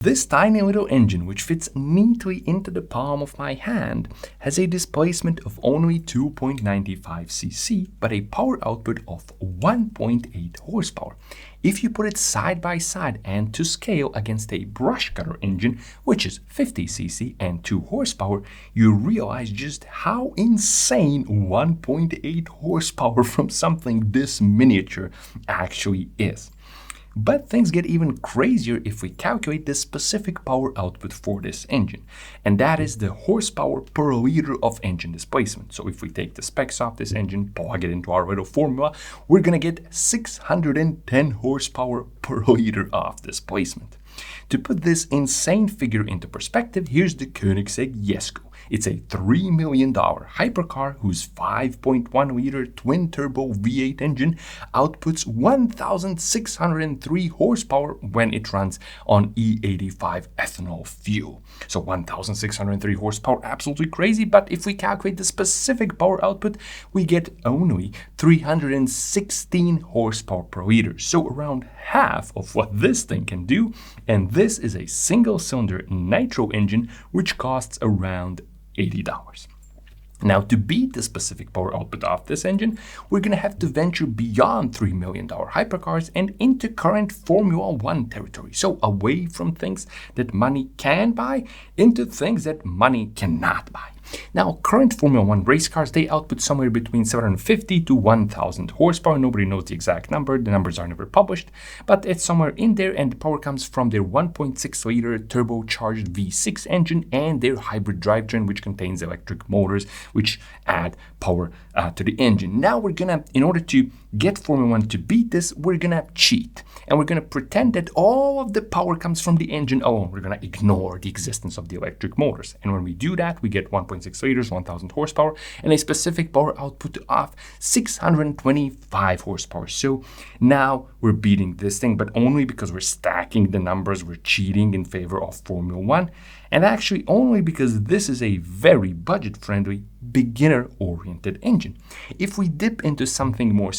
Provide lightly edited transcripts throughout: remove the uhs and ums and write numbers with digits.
This tiny little engine, which fits neatly into the palm of my hand, has a displacement of only 2.95 cc, but a power output of 1.8 horsepower. If you put it side by side and to scale against a brush cutter engine, which is 50 cc and 2 horsepower, you realize just how insane 1.8 horsepower from something this miniature actually is. But things get even crazier if we calculate the specific power output for this engine, and that is the horsepower per liter of engine displacement. So if we take the specs of this engine, plug it into our little formula, we're gonna get 610 horsepower per liter of displacement. To put this insane figure into perspective, here's the Koenigsegg Jesko. It's a $3 million hypercar whose 5.1-liter twin-turbo V8 engine outputs 1,603 horsepower when it runs on E85 ethanol fuel. So 1,603 horsepower, absolutely crazy, but if we calculate the specific power output, we get only 316 horsepower per liter, so around half of what this thing can do, and this is a single-cylinder Nitro engine which costs around $80. Now, to beat the specific power output of this engine, we're going to have to venture beyond $3 million hypercars and into current Formula 1 territory. So away from things that money can buy into things that money cannot buy. Now, current Formula 1 race cars, they output somewhere between 750 to 1,000 horsepower. Nobody knows the exact number. The numbers are never published, but it's somewhere in there, and the power comes from their 1.6-liter turbocharged V6 engine and their hybrid drivetrain, which contains electric motors, which add power to the engine. Now we're gonna, in order to get Formula 1 to beat this, we're gonna cheat. And we're gonna pretend that all of the power comes from the engine alone. We're gonna ignore the existence of the electric motors. And when we do that, we get 1.6 liters, 1,000 horsepower, and a specific power output of 625 horsepower. So now we're beating this thing, but only because we're stacking the numbers, we're cheating in favor of Formula 1. And actually only because this is a very budget-friendly, beginner-oriented engine. If we dip into something more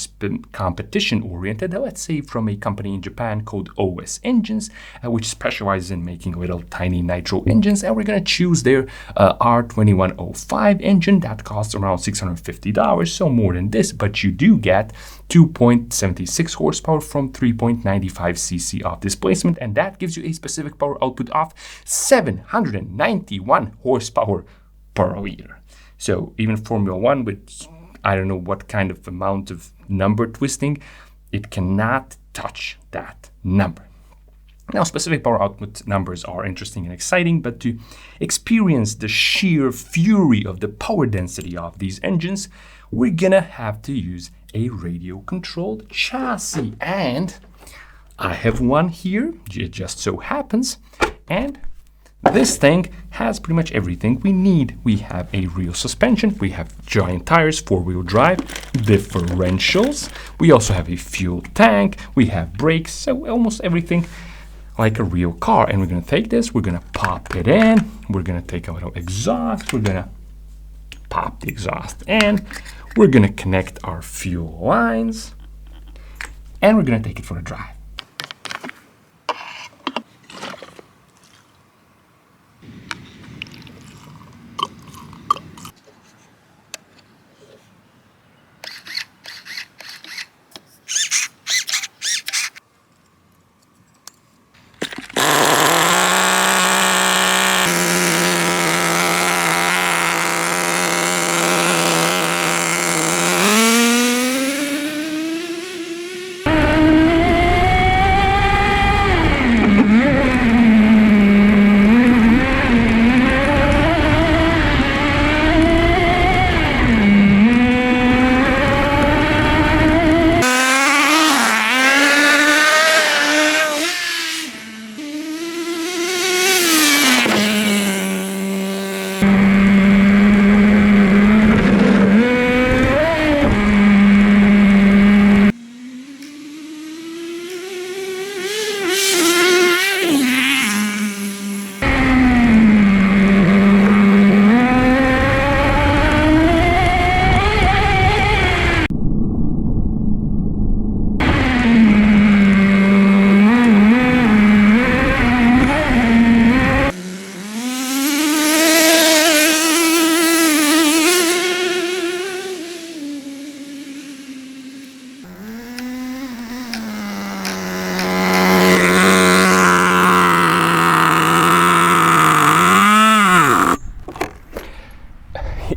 competition-oriented, let's say from a company in Japan called OS Engines, which specializes in making little tiny nitro engines, and we're going to choose their R2105 engine that costs around $650, so more than this, but you do get 2.76 horsepower from 3.95 cc of displacement, and that gives you a specific power output of 791 horsepower per liter. So even Formula 1, with I don't know what kind of amount of number twisting, it cannot touch that number. Now, specific power output numbers are interesting and exciting, but to experience the sheer fury of the power density of these engines, we're gonna have to use a radio-controlled chassis. And I have one here, it just so happens, and this thing has pretty much everything we need. We have a real suspension, we have giant tires, four-wheel drive, differentials, we also have a fuel tank, we have brakes, so almost everything like a real car. And we're going to take this, we're going to pop it in, we're going to take a little exhaust, we're going to pop the exhaust in, we're going to connect our fuel lines, and we're going to take it for a drive.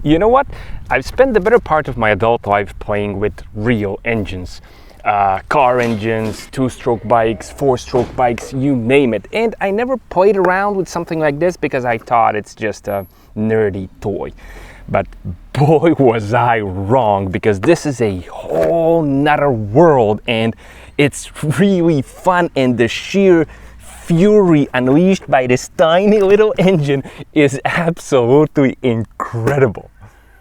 You know what? I've spent the better part of my adult life playing with real engines. Car engines, two-stroke bikes, four-stroke bikes, you name it. And I never played around with something like this because I thought it's just a nerdy toy. But boy was I wrong, because this is a whole nother world and it's really fun, and the sheer fury unleashed by this tiny little engine is absolutely incredible.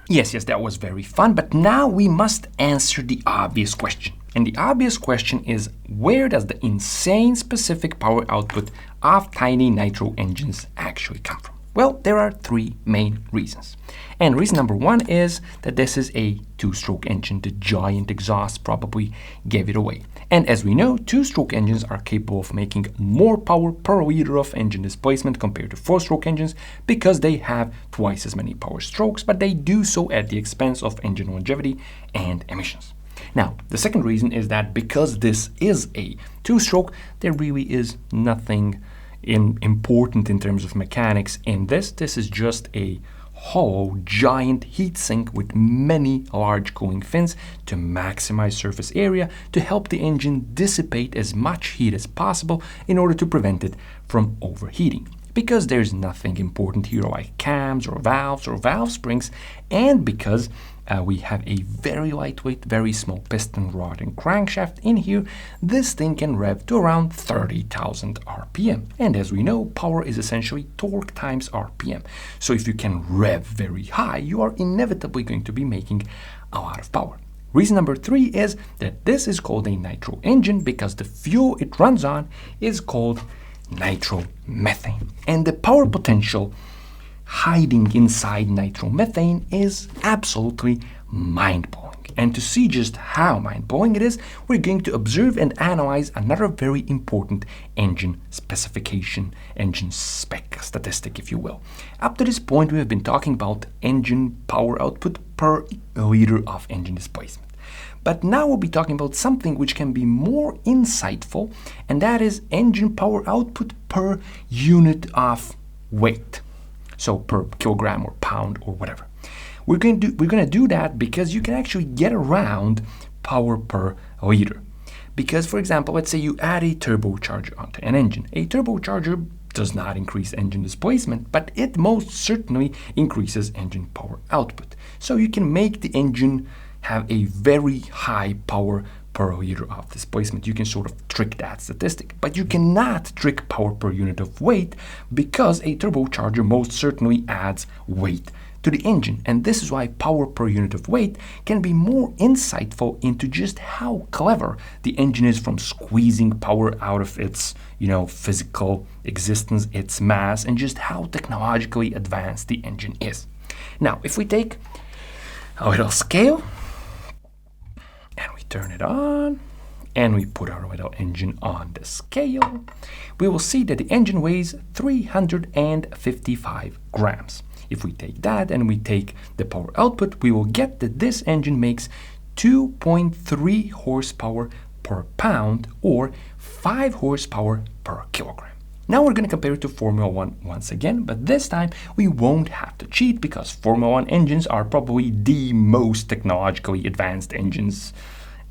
Yes, that was very fun, but now we must answer the obvious question. And the obvious question is, where does the insane specific power output of tiny nitro engines actually come from? Well, there are three main reasons. And reason number one is that this is a two-stroke engine. The giant exhaust probably gave it away. And as we know, two-stroke engines are capable of making more power per liter of engine displacement compared to four-stroke engines, because they have twice as many power strokes, but they do so at the expense of engine longevity and emissions. Now, the second reason is that because this is a two-stroke, there really is nothing important in terms of mechanics in this. This is just a hollow giant heatsink with many large cooling fins to maximize surface area to help the engine dissipate as much heat as possible in order to prevent it from overheating. Because there's nothing important here like cams or valve springs, and because we have a very lightweight, very small piston rod and crankshaft in here, this thing can rev to around 30,000 RPM. And as we know, power is essentially torque times RPM. So if you can rev very high, you are inevitably going to be making a lot of power. Reason number three is that this is called a nitro engine because the fuel it runs on is called nitromethane. And the power potential hiding inside nitromethane is absolutely mind-blowing. And to see just how mind-blowing it is, we're going to observe and analyze another very important engine specification, engine spec statistic, if you will. Up to this point, we have been talking about engine power output per liter of engine displacement. But now we'll be talking about something which can be more insightful, and that is engine power output per unit of weight. So per kilogram or pound or whatever. We're going to do that because you can actually get around power per liter. Because, for example, let's say you add a turbocharger onto an engine. A turbocharger does not increase engine displacement, but it most certainly increases engine power output. So you can make the engine have a very high power per liter of displacement. You can sort of trick that statistic, but you cannot trick power per unit of weight because a turbocharger most certainly adds weight to the engine. And this is why power per unit of weight can be more insightful into just how clever the engine is from squeezing power out of its, physical existence, its mass, and just how technologically advanced the engine is. Now, if we take a little scale, and we turn it on, and we put our little engine on the scale, we will see that the engine weighs 355 grams. If we take that and we take the power output, we will get that this engine makes 2.3 horsepower per pound or 5 horsepower per kilogram. Now we're going to compare it to Formula 1 once again, but this time we won't have to cheat because Formula 1 engines are probably the most technologically advanced engines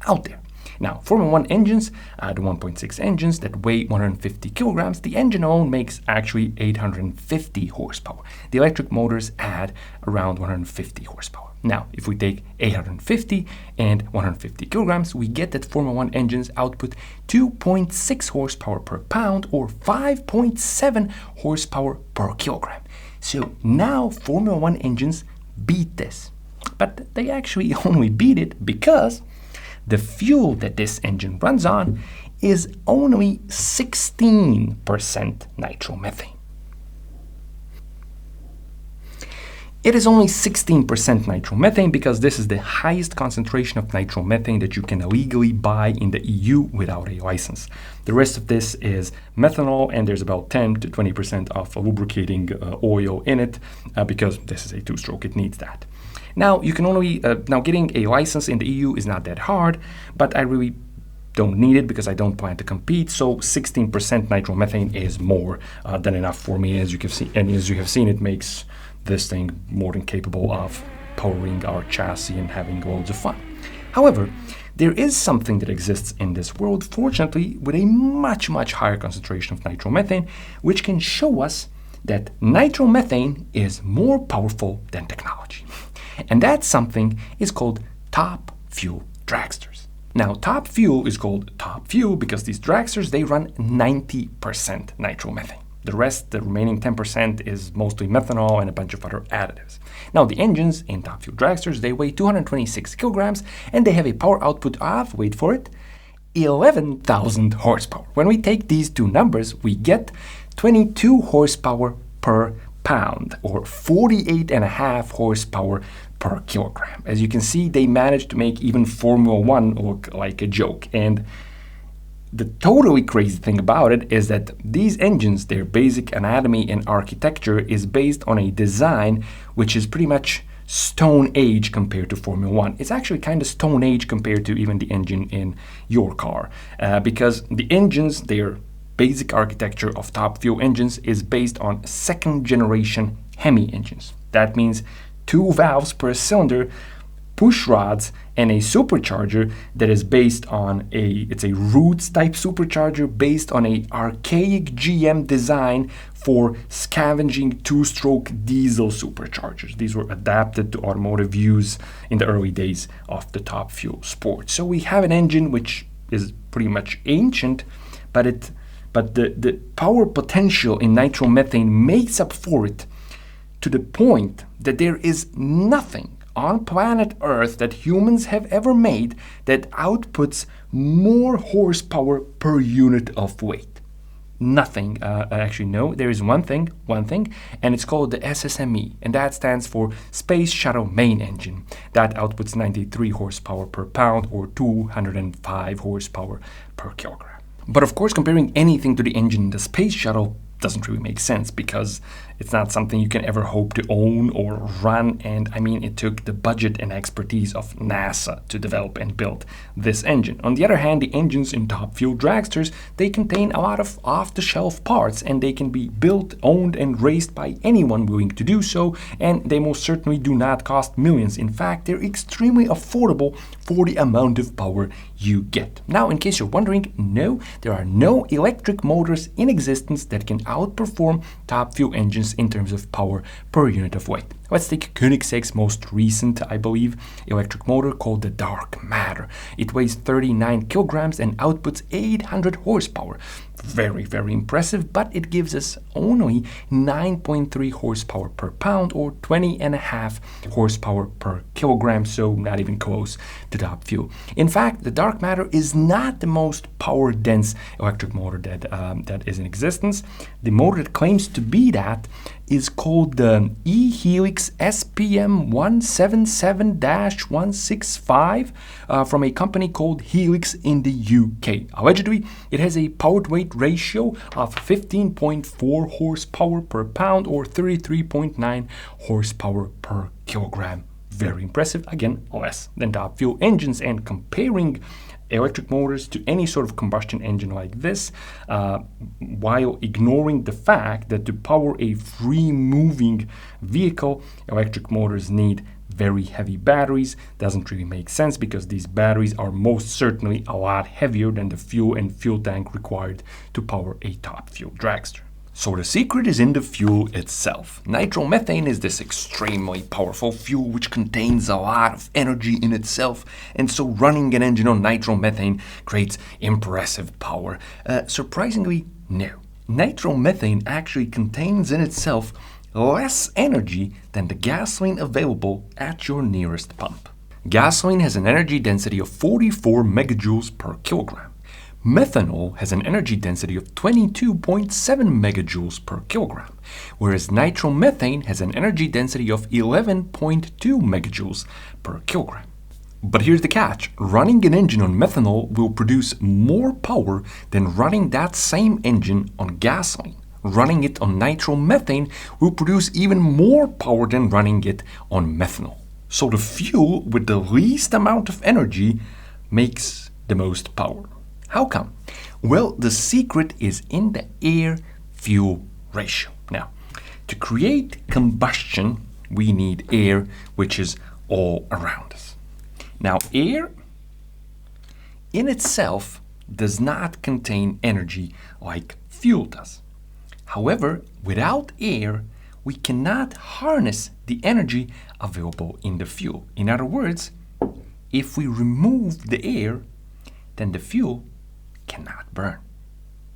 out there. Now, Formula 1 engines, the 1.6 engines that weigh 150 kilograms, the engine alone makes actually 850 horsepower. The electric motors add around 150 horsepower. Now, if we take 850 and 150 kilograms, we get that Formula 1 engines output 2.6 horsepower per pound or 5.7 horsepower per kilogram. So now Formula 1 engines beat this. But they actually only beat it because the fuel that this engine runs on is only 16% nitromethane. It is only 16% nitromethane because this is the highest concentration of nitromethane that you can legally buy in the EU without a license. The rest of this is methanol, and there's about 10 to 20% of lubricating oil in it because this is a two-stroke, it needs that. Now, you can only, getting a license in the EU is not that hard, but I really don't need it because I don't plan to compete, so 16% nitromethane is more than enough for me. As you have seen, it makes this thing more than capable of powering our chassis and having loads of fun. However, there is something that exists in this world, fortunately, with a much, much higher concentration of nitromethane, which can show us that nitromethane is more powerful than technology. And that something is called top fuel dragsters. Now, top fuel is called top fuel because these dragsters, they run 90% nitromethane. The rest, the remaining 10%, is mostly methanol and a bunch of other additives. Now, the engines in top fuel dragsters, they weigh 226 kilograms and they have a power output of, wait for it, 11,000 horsepower. When we take these two numbers, we get 22 horsepower per pound, or 48.5 horsepower per kilogram. As you can see, they managed to make even Formula One look like a joke. And the totally crazy thing about it is that these engines, their basic anatomy and architecture is based on a design which is pretty much Stone Age compared to Formula One. It's actually kind of Stone Age compared to even the engine in your car, because the engines, their basic architecture of top fuel engines is based on second generation Hemi engines. That means 2 valves per cylinder, push rods, and a supercharger that is based on it's a roots type supercharger based on a archaic GM design for scavenging 2-stroke diesel superchargers. These were adapted to automotive use in the early days of the top fuel sport. So we have an engine which is pretty much ancient, but the power potential in nitromethane makes up for it to the point that there is nothing on planet Earth that humans have ever made that outputs more horsepower per unit of weight. Nothing. Actually, no, there is one thing, and it's called the SSME, and that stands for Space Shuttle Main Engine. That outputs 93 horsepower per pound or 205 horsepower per kilogram. But of course, comparing anything to the engine in the space shuttle doesn't really make sense because it's not something you can ever hope to own or run. And I mean, it took the budget and expertise of NASA to develop and build this engine. On the other hand, the engines in top fuel dragsters, they contain a lot of off-the-shelf parts and they can be built, owned, and raced by anyone willing to do so. And they most certainly do not cost millions. In fact, they're extremely affordable for the amount of power you get. Now, in case you're wondering, no, there are no electric motors in existence that can outperform top fuel engines in terms of power per unit of weight. Let's take Koenigsegg's most recent, I believe, electric motor called the Dark Matter. It weighs 39 kilograms and outputs 800 horsepower. Very, very impressive, but it gives us only 9.3 horsepower per pound or 20.5 horsepower per kilogram, so not even close to top fuel. In fact, the Dark Matter is not the most power-dense electric motor that is in existence. The motor that claims to be that is called the E-Helix SPM 177-165 from a company called Helix in the UK. Allegedly, it has a power-to-weight ratio of 15.4 horsepower per pound or 33.9 horsepower per kilogram. Very impressive. Again, less than top fuel engines. And comparing electric motors to any sort of combustion engine like this, while ignoring the fact that to power a free-moving vehicle, electric motors need very heavy batteries, doesn't really make sense because these batteries are most certainly a lot heavier than the fuel and fuel tank required to power a top fuel dragster. So the secret is in the fuel itself. Nitromethane is this extremely powerful fuel which contains a lot of energy in itself, and so running an engine on nitromethane creates impressive power. Surprisingly, no. Nitromethane actually contains in itself less energy than the gasoline available at your nearest pump. Gasoline has an energy density of 44 megajoules per kilogram. Methanol has an energy density of 22.7 megajoules per kilogram, whereas nitromethane has an energy density of 11.2 megajoules per kilogram. But here's the catch. Running an engine on methanol will produce more power than running that same engine on gasoline. Running it on nitromethane will produce even more power than running it on methanol. So the fuel with the least amount of energy makes the most power. How come? Well, the secret is in the air-fuel ratio. Now, to create combustion, we need air, which is all around us. Now, air in itself does not contain energy like fuel does. However, without air, we cannot harness the energy available in the fuel. In other words, if we remove the air, then the fuel cannot burn.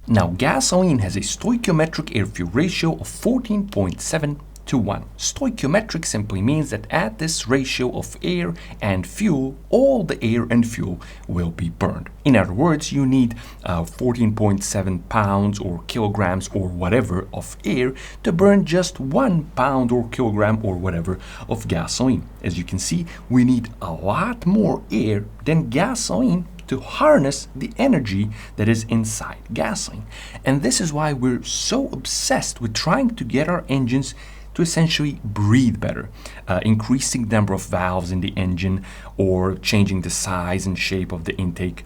Now, gasoline has a stoichiometric air-fuel ratio of 14.7 to 1. Stoichiometric simply means that at this ratio of air and fuel, all the air and fuel will be burned. In other words, you need 14.7 pounds or kilograms or whatever of air to burn just 1 pound or kilogram or whatever of gasoline. As you can see, we need a lot more air than gasoline to harness the energy that is inside gasoline. And this is why we're so obsessed with trying to get our engines to essentially breathe better, increasing the number of valves in the engine, or changing the size and shape of the intake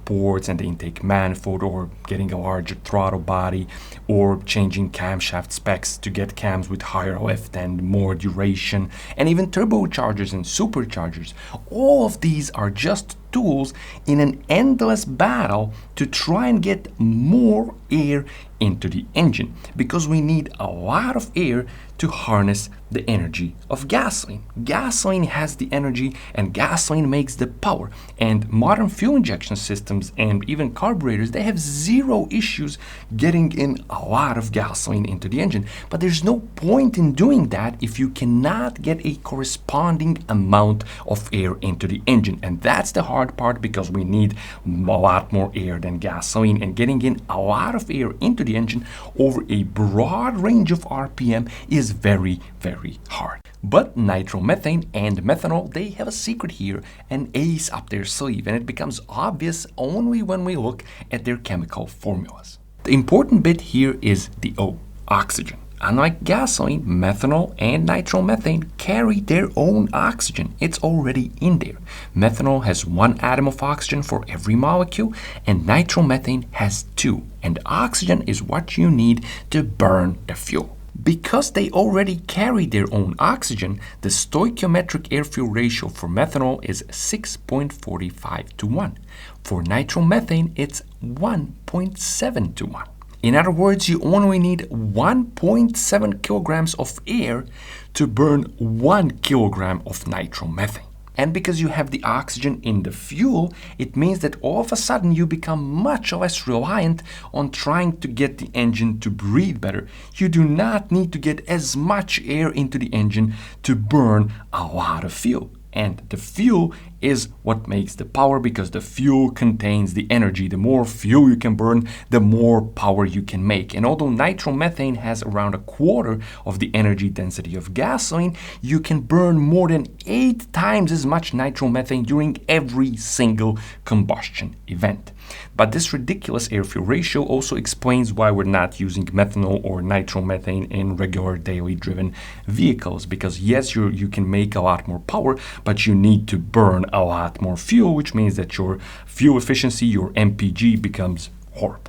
ports and the intake manifold, or getting a larger throttle body, or changing camshaft specs to get cams with higher lift and more duration, and even turbochargers and superchargers. All of these are just tools in an endless battle to try and get more air into the engine, because we need a lot of air to harness the energy of gasoline. Gasoline has the energy and gasoline makes the power, and modern fuel injection systems and even carburetors, they have zero issues getting in a lot of gasoline into the engine. But there's no point in doing that if you cannot get a corresponding amount of air into the engine, and that's the hard part, because we need a lot more air than gasoline, and getting in a lot of air into the engine over a broad range of RPM is very, very hard. But nitromethane and methanol, they have a secret here, an ace up their sleeve, and it becomes obvious only when we look at their chemical formulas. The important bit here is the O, oxygen. Unlike gasoline, methanol and nitromethane carry their own oxygen. It's already in there. Methanol has 1 atom of oxygen for every molecule, and nitromethane has 2. And oxygen is what you need to burn the fuel. Because they already carry their own oxygen, the stoichiometric air-fuel ratio for methanol is 6.45 to 1. For nitromethane, it's 1.7 to 1. In other words, you only need 1.7 kilograms of air to burn 1 kilogram of nitromethane. And because you have the oxygen in the fuel, it means that all of a sudden you become much less reliant on trying to get the engine to breathe better. You do not need to get as much air into the engine to burn a lot of fuel. And the fuel is what makes the power, because the fuel contains the energy. The more fuel you can burn, the more power you can make. And although nitromethane has around 1/4 of the energy density of gasoline, you can burn more than 8 times as much nitromethane during every single combustion event. But this ridiculous air-fuel ratio also explains why we're not using methanol or nitromethane in regular daily driven vehicles. Because yes, you can make a lot more power, but you need to burn a lot more fuel, which means that your fuel efficiency, your MPG, becomes horrible.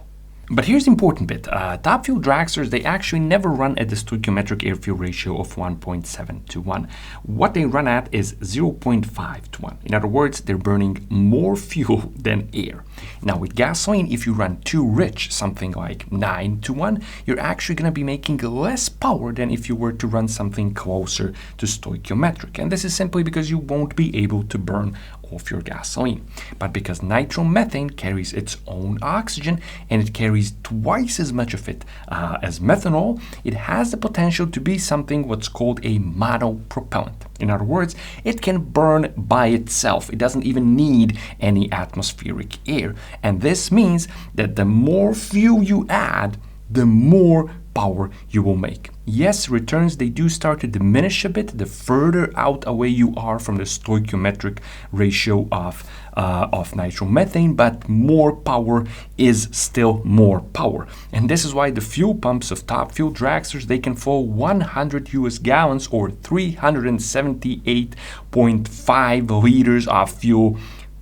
But here's the important bit. Top fuel dragsters, they actually never run at the stoichiometric air-fuel ratio of 1.7 to 1. What they run at is 0.5 to 1. In other words, they're burning more fuel than air. Now with gasoline, if you run too rich, something like 9 to 1, you're actually going to be making less power than if you were to run something closer to stoichiometric. And this is simply because you won't be able to burn off your gasoline. But because nitromethane carries its own oxygen and it carries twice as much of it as methanol, it has the potential to be something what's called a monopropellant. In other words, it can burn by itself. It doesn't even need any atmospheric air. And this means that the more fuel you add, the more power you will make. Yes, returns, they do start to diminish a bit the further out away you are from the stoichiometric ratio of nitromethane, but more power is still more power. And this is why the fuel pumps of top fuel dragsters, they can flow 100 US gallons or 378.5 liters of fuel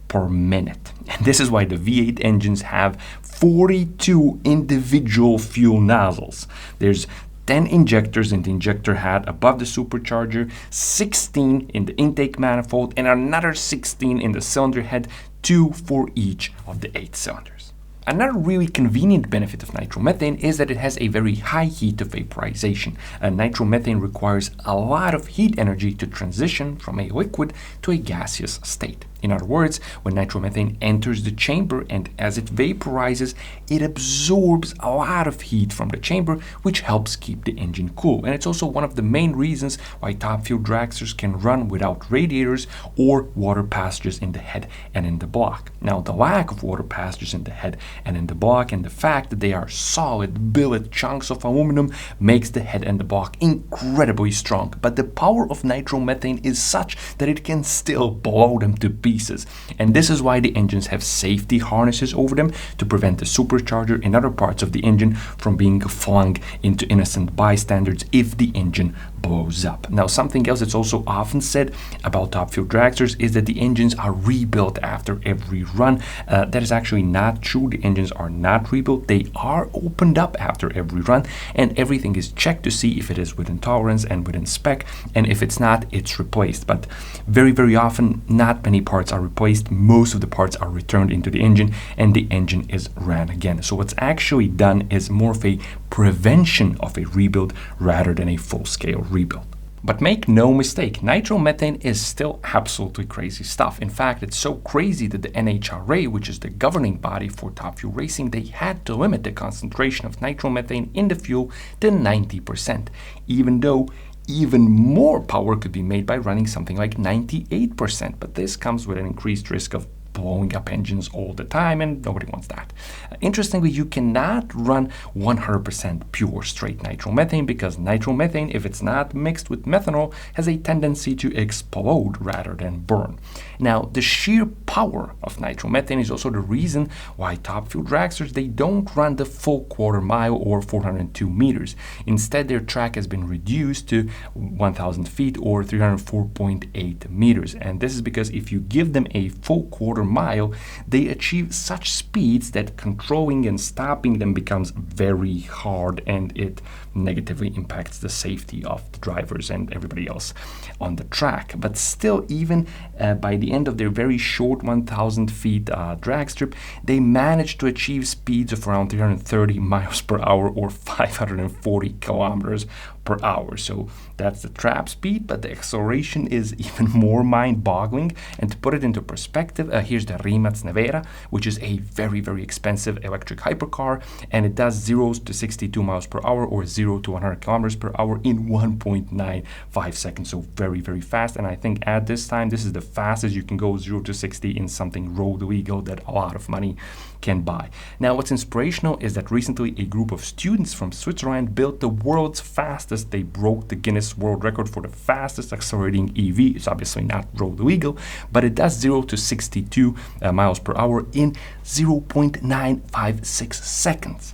per minute. And this is why the V8 engines have 42 individual fuel nozzles. There's 10 injectors in the injector head above the supercharger, 16 in the intake manifold, and another 16 in the cylinder head, 2 for each of the 8 cylinders. Another really convenient benefit of nitromethane is that it has a very high heat of vaporization. Nitromethane requires a lot of heat energy to transition from a liquid to a gaseous state. In other words, when nitromethane enters the chamber and as it vaporizes, it absorbs a lot of heat from the chamber, which helps keep the engine cool. And it's also one of the main reasons why top-fuel dragsters can run without radiators or water passages in the head and in the block. Now, the lack of water passages in the head and in the block and the fact that they are solid billet chunks of aluminum makes the head and the block incredibly strong. But the power of nitromethane is such that it can still blow them to pieces. And this is why the engines have safety harnesses over them to prevent the supercharger and other parts of the engine from being flung into innocent bystanders if the engine blows up. Now, something else that's also often said about top-fuel dragsters is that the engines are rebuilt after every run. That is actually not true. The engines are not rebuilt. They are opened up after every run, and everything is checked to see if it is within tolerance and within spec, and if it's not, it's replaced. But very, very often, not many parts are replaced. Most of the parts are returned into the engine, and the engine is ran again. So what's actually done is more of a prevention of a rebuild rather than a full-scale rebuild. But make no mistake, nitromethane is still absolutely crazy stuff. In fact, it's so crazy that the NHRA, which is the governing body for top fuel racing, they had to limit the concentration of nitromethane in the fuel to 90%, even though even more power could be made by running something like 98%. But this comes with an increased risk of blowing up engines all the time, and nobody wants that. Interestingly, you cannot run 100% pure straight nitromethane because nitromethane, if it's not mixed with methanol, has a tendency to explode rather than burn. Now, the sheer power of nitromethane is also the reason why top fuel dragsters, they don't run the full quarter mile or 402 meters. Instead, their track has been reduced to 1,000 feet or 304.8 meters. And this is because if you give them a full quarter mile, they achieve such speeds that controlling and stopping them becomes very hard, and it negatively impacts the safety of the drivers and everybody else on the track. But still, even by the end of their very short 1,000 feet drag strip, they managed to achieve speeds of around 330 miles per hour or 540 kilometers per hour. So that's the trap speed, but the acceleration is even more mind-boggling. And to put it into perspective, here's the Rimac Nevera, which is a very, very expensive electric hypercar, and it does 0 to 62 miles per hour or 0 to 100 kilometers per hour in 1.95 seconds. So very, very fast. And I think at this time, this is the fastest you can go 0 to 60 in something road legal that a lot of money can buy. Now, what's inspirational is that recently a group of students from Switzerland built the world's fastest. They broke the Guinness World Record for the fastest accelerating EV. It's obviously not road legal, but it does 0 to 62 miles per hour in 0.956 seconds.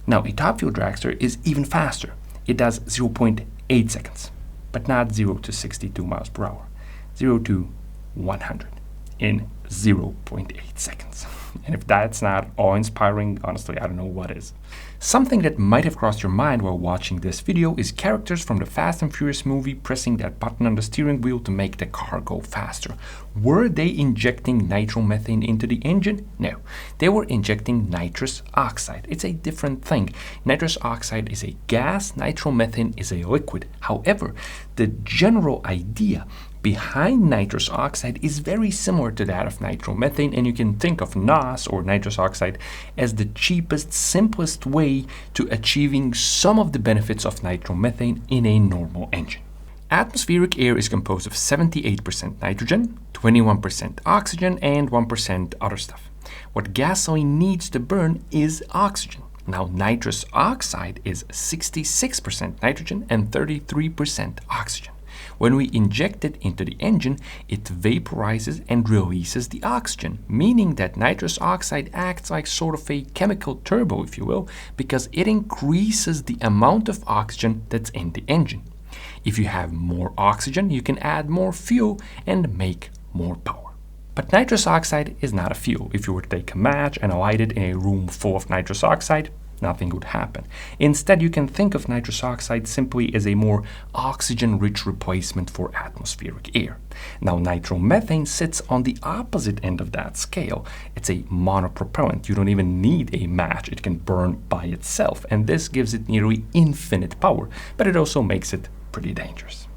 Now, a top fuel dragster is even faster. It does 0.8 seconds, but not 0 to 62 miles per hour. 0 to 100 in 0.8 seconds. And if that's not awe-inspiring, honestly, I don't know what is. Something that might have crossed your mind while watching this video is characters from the Fast and Furious movie pressing that button on the steering wheel to make the car go faster. Were they injecting nitromethane into the engine? No. They were injecting nitrous oxide. It's a different thing. Nitrous oxide is a gas, nitromethane is a liquid. However, the general idea behind nitrous oxide is very similar to that of nitromethane, and you can think of NOS or nitrous oxide as the cheapest, simplest way to achieving some of the benefits of nitromethane in a normal engine. Atmospheric air is composed of 78% nitrogen, 21% oxygen, and 1% other stuff. What gasoline needs to burn is oxygen. Now, nitrous oxide is 66% nitrogen and 33% oxygen. When we inject it into the engine, it vaporizes and releases the oxygen, meaning that nitrous oxide acts like sort of a chemical turbo, if you will, because it increases the amount of oxygen that's in the engine. If you have more oxygen, you can add more fuel and make more power. But nitrous oxide is not a fuel. If you were to take a match and light it in a room full of nitrous oxide, nothing would happen. Instead, you can think of nitrous oxide simply as a more oxygen-rich replacement for atmospheric air. Now, nitromethane sits on the opposite end of that scale. It's a monopropellant. You don't even need a match. It can burn by itself, and this gives it nearly infinite power, but it also makes it pretty dangerous.